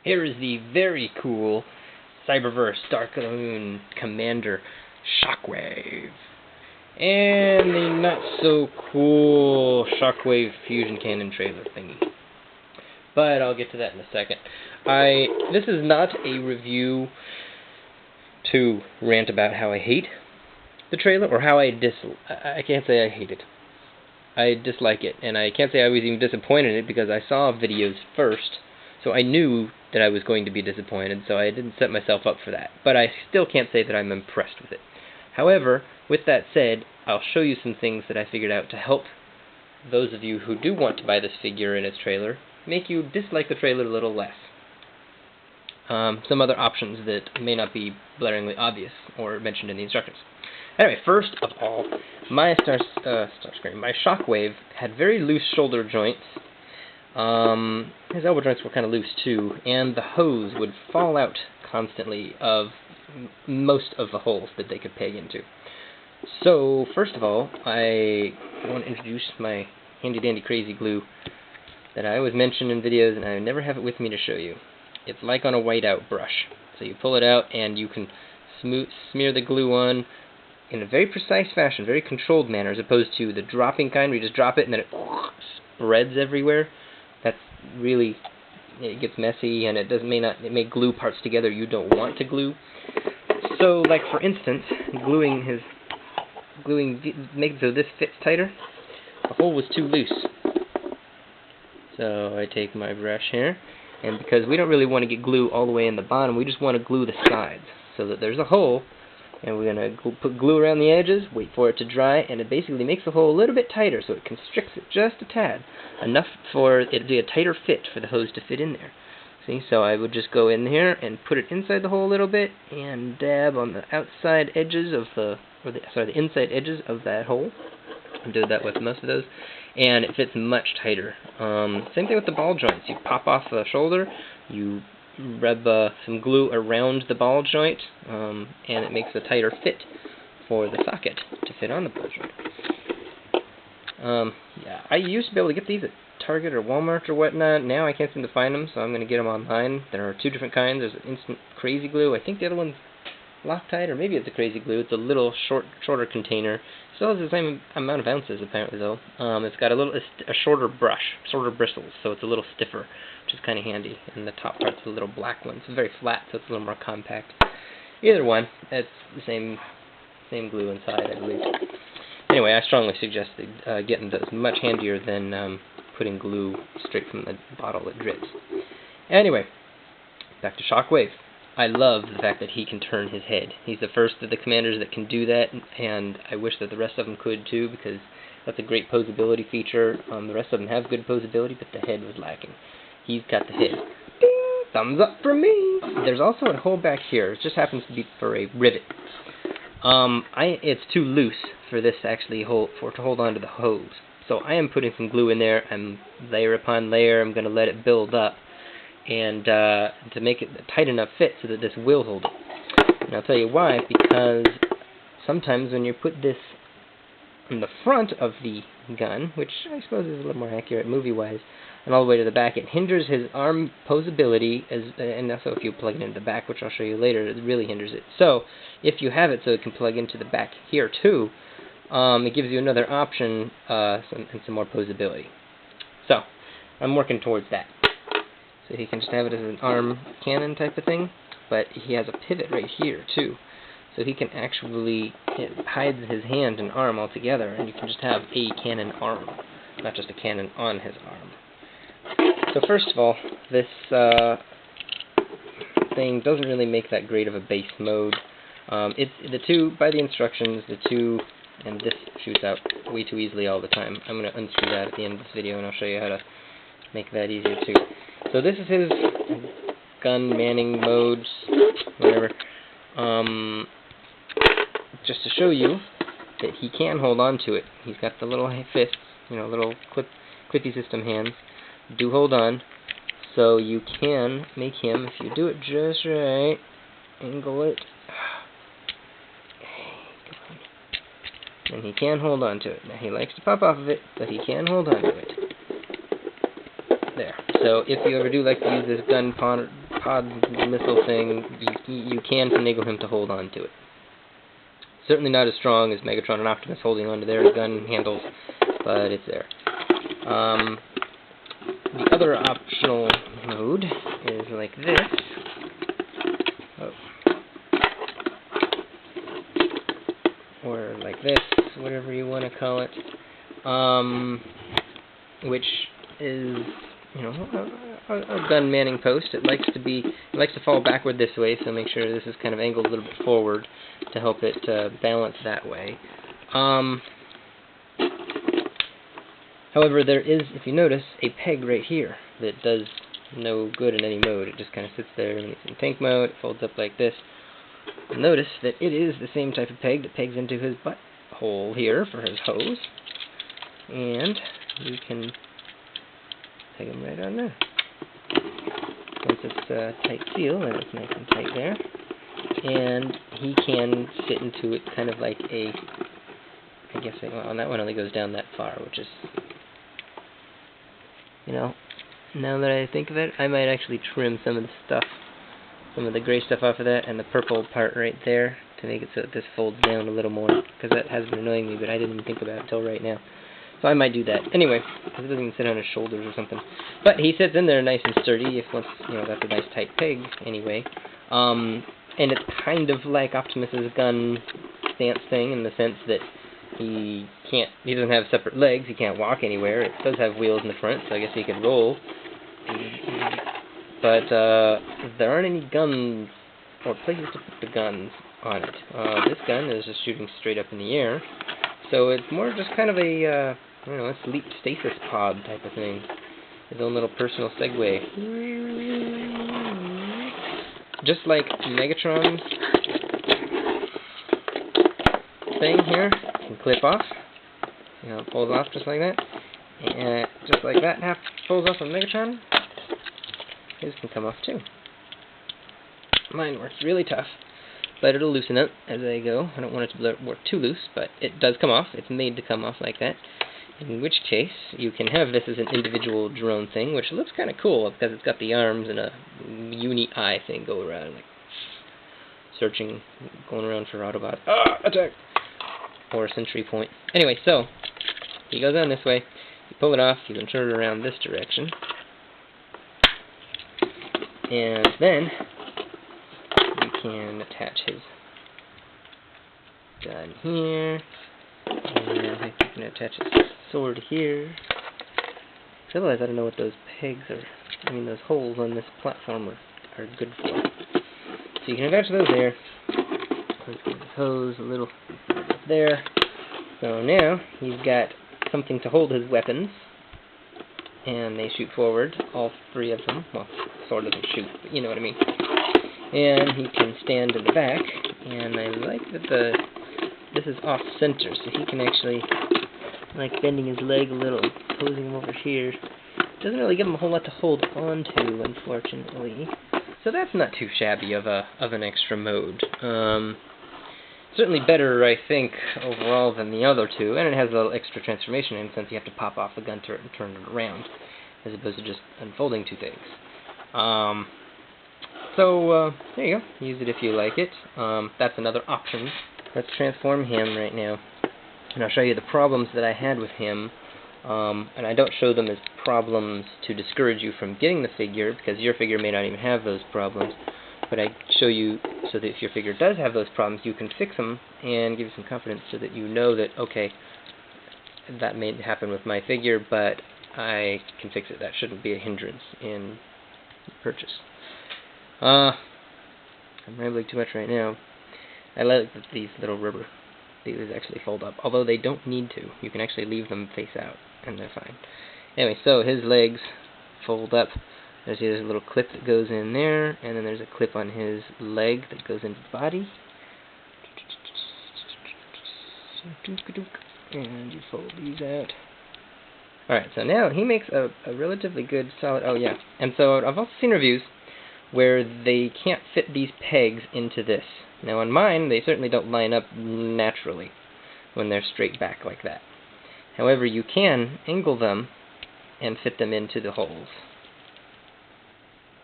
Here is the very cool Cyberverse Dark-Moon Commander Shockwave. And the not-so-cool Shockwave Fusion Cannon trailer thingy. But I'll get to that in a second. This is not a review to rant about how I hate the trailer, or how I can't say I hate it. I dislike it, and I can't say I was even disappointed in it because I saw videos first, so I knew that I was going to be disappointed, so I didn't set myself up for that. But I still can't say that I'm impressed with it. However, with that said, I'll show you some things that I figured out to help those of you who do want to buy this figure in its trailer, make you dislike the trailer a little less. Some other options that may not be blaringly obvious or mentioned in the instructions. Anyway, first of all, my my Shockwave had very loose shoulder joints. His elbow joints were kind of loose too, and the hose would fall out constantly of most of the holes that they could peg into. So, first of all, I want to introduce my handy-dandy crazy glue that I always mention in videos, and I never have it with me to show you. It's like on a whiteout brush. So you pull it out, and you can smear the glue on in a very precise fashion, very controlled manner, as opposed to the dropping kind where you just drop it and then it spreads everywhere. That's really, it gets messy, and it may glue parts together you don't want to glue. So, like for instance, making so this fits tighter. The hole was too loose. So I take my brush here, and because we don't really want to get glue all the way in the bottom, we just want to glue the sides so that there's a hole, and we're going to put glue around the edges, wait for it to dry, and it basically makes the hole a little bit tighter, so it constricts it just a tad, enough for it to be a tighter fit for the hose to fit in there. See, so I would just go in here and put it inside the hole a little bit, and dab on the outside edges of the inside edges of that hole. I do that with most of those, and it fits much tighter. Same thing with the ball joints. You pop off the shoulder, you rub some glue around the ball joint, and it makes a tighter fit for the socket to fit on the ball joint. Yeah, I used to be able to get these at Target or Walmart or whatnot. Now I can't seem to find them, so I'm going to get them online. There are two different kinds. There's an instant crazy glue. I think the other one's Loctite, or maybe it's a crazy glue. It's a little shorter container. Still has the same amount of ounces apparently though. It's got a shorter brush, shorter bristles, so it's a little stiffer, which is kind of handy. And the top part's a little black one. It's very flat, so it's a little more compact. Either one, it's the same glue inside, I believe. Anyway, I strongly suggest getting those. Much handier than putting glue straight from the bottle that drips. Anyway, back to Shockwave. I love the fact that he can turn his head. He's the first of the commanders that can do that, and I wish that the rest of them could too, because that's a great posability feature. The rest of them have good posability, but the head was lacking. He's got the head. Ding! Thumbs up from me! There's also a hole back here. It just happens to be for a rivet. It's too loose for this actually to hold on to the hose. So I am putting some glue in there, and layer upon layer, I'm going to let it build up, and to make it a tight enough fit so that this will hold it. And I'll tell you why, because sometimes when you put this in the front of the gun, which I suppose is a little more accurate movie-wise, and all the way to the back, it hinders his arm posability, and also if you plug it into the back, which I'll show you later, it really hinders it. So, if you have it so it can plug into the back here too, it gives you another option and some more posability. So, I'm working towards that. So he can just have it as an arm cannon type of thing, but he has a pivot right here too. So he can actually, it hides his hand and arm all together, and you can just have a cannon arm, not just a cannon on his arm. So first of all, this thing doesn't really make that great of a base mode. It's by the instructions, and this shoots out way too easily all the time. I'm going to unscrew that at the end of this video, and I'll show you how to make that easier too. So this is his gun manning modes, whatever. Just to show you that he can hold on to it. He's got the little fists, little clippy system hands. Do hold on. So you can make him, if you do it just right, angle it. And he can hold on to it. Now he likes to pop off of it, but he can hold on to it. There. So if you ever do like to use this gun pod missile thing, you can finagle him to hold on to it. Certainly not as strong as Megatron and Optimus holding onto their gun handles, but it's there. The other optional mode is like this. Or like this, whatever you want to call it. Which is, you know, a gun manning post. It likes to fall backward this way, so make sure this is kind of angled a little bit forward to help it balance that way. However, there is, if you notice, a peg right here that does no good in any mode. It just kind of sits there when it's in tank mode. It folds up like this. Notice that it is the same type of peg that pegs into his butt hole here for his hose. And you can peg him right on there. Once it's a tight seal, and it's nice and tight there. And he can fit into it kind of like a, I guess, well, that one only goes down that far, which is, you know, now that I think of it, I might actually trim some of the stuff, some of the gray stuff off of that, and the purple part right there, to make it so that this folds down a little more, because that has been annoying me, but I didn't even think about it until right now. So I might do that. Anyway, because it doesn't even sit on his shoulders or something. But he sits in there nice and sturdy, if once, you know, that's a nice tight peg, anyway. And it's kind of like Optimus's gun stance thing, in the sense that he doesn't have separate legs, he can't walk anywhere. It does have wheels in the front, so I guess he could roll. But there aren't any guns or places to put the guns on it. This gun is just shooting straight up in the air, so it's more just kind of a, I don't know, a sleep stasis pod type of thing. His own little personal Segway. Just like Megatron's thing here, can clip off. You know, it pulls off just like that. And just like that half pulls off on Megatron, his can come off too. Mine works really tough, but it'll loosen up as I go. I don't want it to work too loose, but it does come off. It's made to come off like that. In which case, you can have this as an individual drone thing, which looks kind of cool because it's got the arms and a uni-eye thing go around, like searching, going around for Autobots. Ah, attack! Or a sentry point. Anyway, so he goes down this way. You pull it off. You can turn it around this direction, and then you can attach his gun here. And I think you can attach his sword here. Otherwise, I don't know what those pegs are. I mean, those holes on this platform are good for. So you can attach those there. Let's get his hose a little there. So now he's got something to hold his weapons, and they shoot forward, all three of them. Well, sword doesn't shoot, but you know what I mean. And he can stand in the back, and I like that this is off center, so he can actually, like bending his leg a little, posing him over here. Doesn't really give him a whole lot to hold on to, unfortunately. So that's not too shabby of an extra mode. Certainly better, I think, overall than the other two, and it has a little extra transformation in the sense you have to pop off the gun turret and turn it around, as opposed to just unfolding two things. So there you go. Use it if you like it. That's another option. Let's transform him right now, and I'll show you the problems that I had with him. And I don't show them as problems to discourage you from getting the figure, because your figure may not even have those problems. But I show you so that if your figure does have those problems, you can fix them and give you some confidence so that you know that, okay, that may happen with my figure, but I can fix it. That shouldn't be a hindrance in purchase. I'm rambling too much right now. I like that these little rubber these actually fold up, although they don't need to. You can actually leave them face out, and they're fine. Anyway, so his legs fold up. There's a little clip that goes in there, and then there's a clip on his leg that goes into the body. And you fold these out. Alright, so now he makes a relatively good solid... Oh, yeah. And so I've also seen reviews where they can't fit these pegs into this. Now on mine, they certainly don't line up naturally when they're straight back like that. However, you can angle them and fit them into the holes.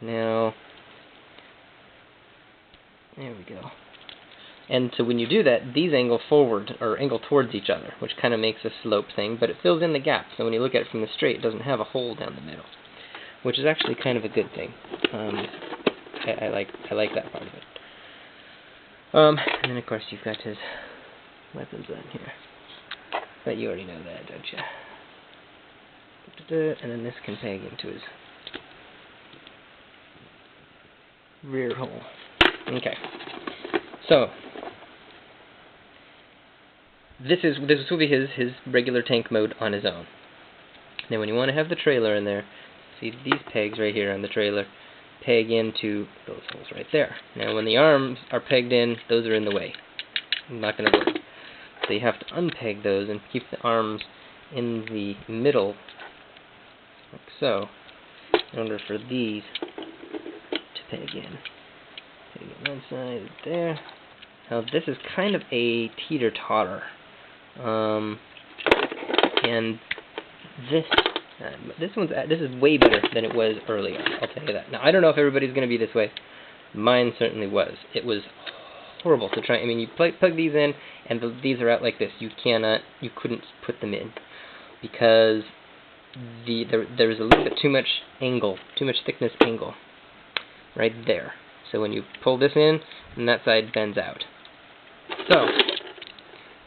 Now, There we go. And so when you do that, these angle forward, or angle towards each other, which kind of makes a slope thing, but it fills in the gap. So when you look at it from the straight, it doesn't have a hole down the middle, which is actually kind of a good thing. I like that part of it. And then of course you've got his weapons on here. But you already know that, don't you? And then this can peg into his rear hole. Okay. So this will be his regular tank mode on his own. Now when you want to have the trailer in there, see these pegs right here on the trailer peg into those holes right there. Now when the arms are pegged in, those are in the way. Not going to work. So you have to unpeg those and keep the arms in the middle, like so, in order for these to peg in. Peg in one side right there. Now this is kind of a teeter-totter. And this is way better than it was earlier, I'll tell you that. Now I don't know if everybody's going to be this way. Mine certainly was. It was horrible to try. I mean, you plug these in, and these are out like this. You couldn't put them in because there was a little bit too much angle, too much thickness angle, right there. So when you pull this in, and that side bends out. So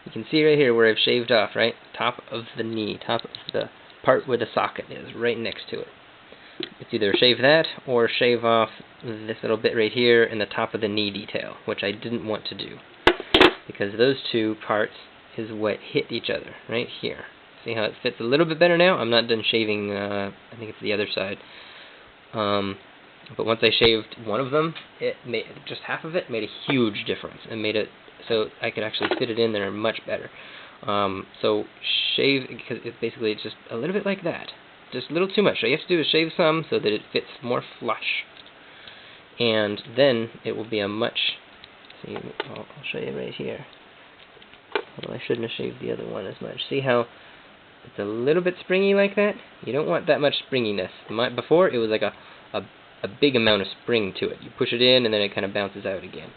you can see right here where I've shaved off, right, top of the knee, top of the part where the socket is, right next to it. It's either shave that or shave off this little bit right here in the top of the knee detail, which I didn't want to do because those two parts is what hit each other right here. See how it fits a little bit better now? I'm not done shaving, I think it's the other side. But once I shaved one of them, it made just half of it made a huge difference and made it so I could actually fit it in there much better. So shave, because it's just a little bit like that. Just a little too much. All you have to do is shave some so that it fits more flush. And then it will be a much... See, I'll show you right here. Although I shouldn't have shaved the other one as much. See how it's a little bit springy like that? You don't want that much springiness. Before, it was like a big amount of spring to it. You push it in and then it kind of bounces out again.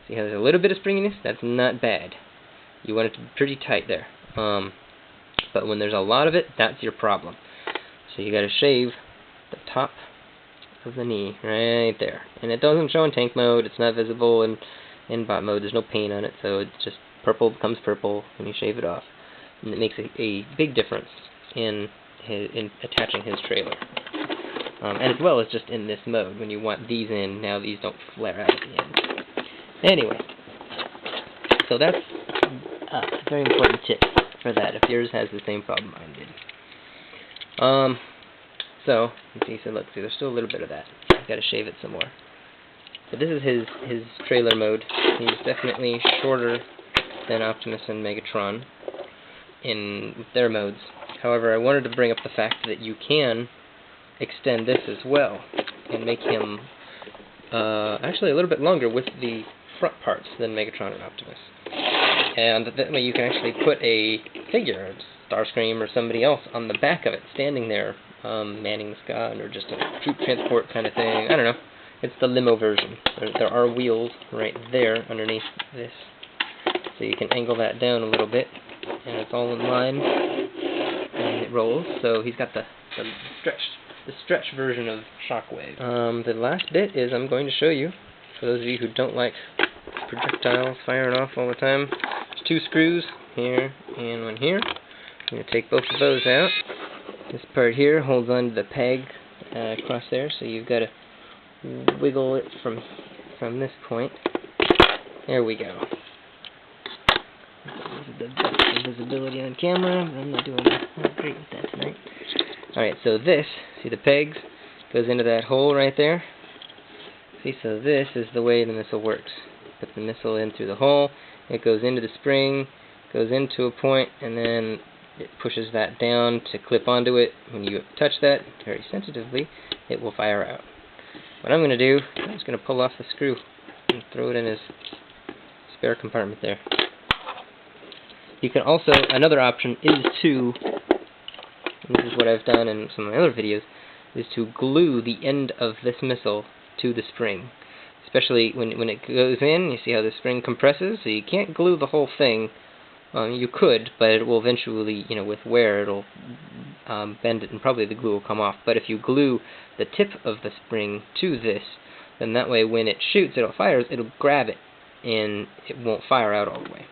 See how there's a little bit of springiness? That's not bad. You want it to be pretty tight there. But when there's a lot of it, that's your problem. So you gotta shave the top of the knee right there. And it doesn't show in tank mode, it's not visible in bot mode, there's no paint on it, so it's just purple becomes purple when you shave it off. And it makes a big difference in attaching his trailer. And as well as just in this mode, when you want these in, now these don't flare out at the end. Anyway, so that's a very important tip for that, if yours has the same problem mine did. So, you see, so look, see, there's still a little bit of that. I've got to shave it some more. But this is his trailer mode. He's definitely shorter than Optimus and Megatron in their modes. However, I wanted to bring up the fact that you can extend this as well and make him actually a little bit longer with the front parts than Megatron and Optimus. And that way you can actually put a figure, Starscream or somebody else, on the back of it, standing there, manning the sky, or just a troop transport kind of thing. I don't know. It's the limo version. There are wheels right there underneath this. So you can angle that down a little bit, and it's all in line, and it rolls. So he's got the stretch version of Shockwave. The last bit is I'm going to show you, for those of you who don't like projectiles firing off all the time. There's two screws here and one here. I'm going to take both of those out. This part here holds on to the peg across there, so you've got to wiggle it from this point. There we go. This is the best visibility on camera, but I'm not doing great with that tonight. Alright, so this, see the pegs, goes into that hole right there. See, so this is the way the missile works. Put the missile in through the hole, it goes into the spring, goes into a point, and then it pushes that down to clip onto it. When you touch that very sensitively, it will fire out. What I'm going to do, I'm just going to pull off the screw and throw it in his spare compartment there. You can also, another option is to, and this is what I've done in some of my other videos, is to glue the end of this missile to the spring. especially when it goes in. You see how the spring compresses, so you can't glue the whole thing. You could, but it will eventually, with wear, it'll bend it, and probably the glue will come off. But if you glue the tip of the spring to this, then that way when it shoots, it'll grab it, and it won't fire out all the way.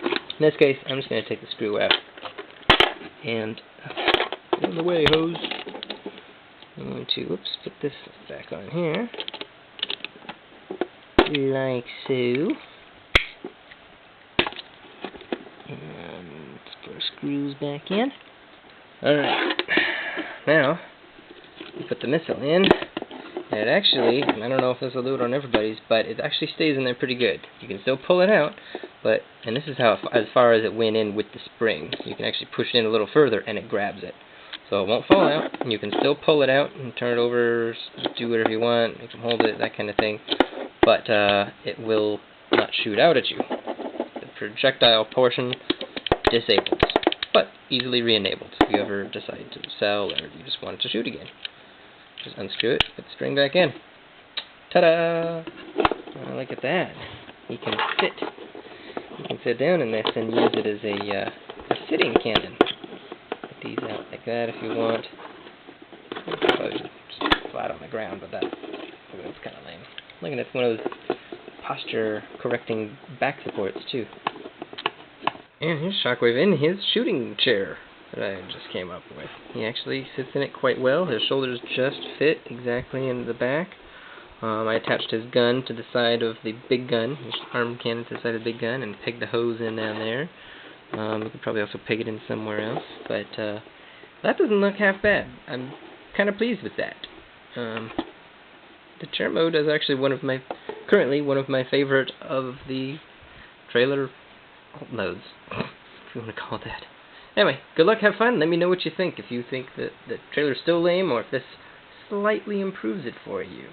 In this case, I'm just going to take the screw out. And, get in the way, hose. I'm going to, put this back on here. Like so. And put our screws back in. Alright. Now, you put the missile in. And it actually, and I don't know if this will do it on everybody's, but it actually stays in there pretty good. You can still pull it out, and this is how, as far as it went in with the spring. You can actually push it in a little further, and it grabs it. So it won't fall out, and you can still pull it out and turn it over, do whatever you want, you can hold it, that kind of thing. But it will not shoot out at you. The projectile portion disables, but easily re-enabled if you ever decide to sell or you just want it to shoot again. Just unscrew it, put the spring back in. Ta-da! Oh, look at that. You can sit down in this and use it as a sitting cannon. Put these out like that if you want. Probably just flat on the ground, but that's kind of lame. Look at that's one of those posture correcting back supports too. And here's Shockwave in his shooting chair that I just came up with. He actually sits in it quite well. His shoulders just fit exactly in the back. I attached his gun to the side of the big gun, his arm cannon to the side of the big gun, and pegged the hose in down there. We could probably also peg it in somewhere else, but that doesn't look half bad. I'm kind of pleased with that. The chair mode is actually currently one of my favorite of the trailer modes, if you want to call it that. Anyway, good luck, have fun, let me know what you think, if you think that the trailer's still lame, or if this slightly improves it for you.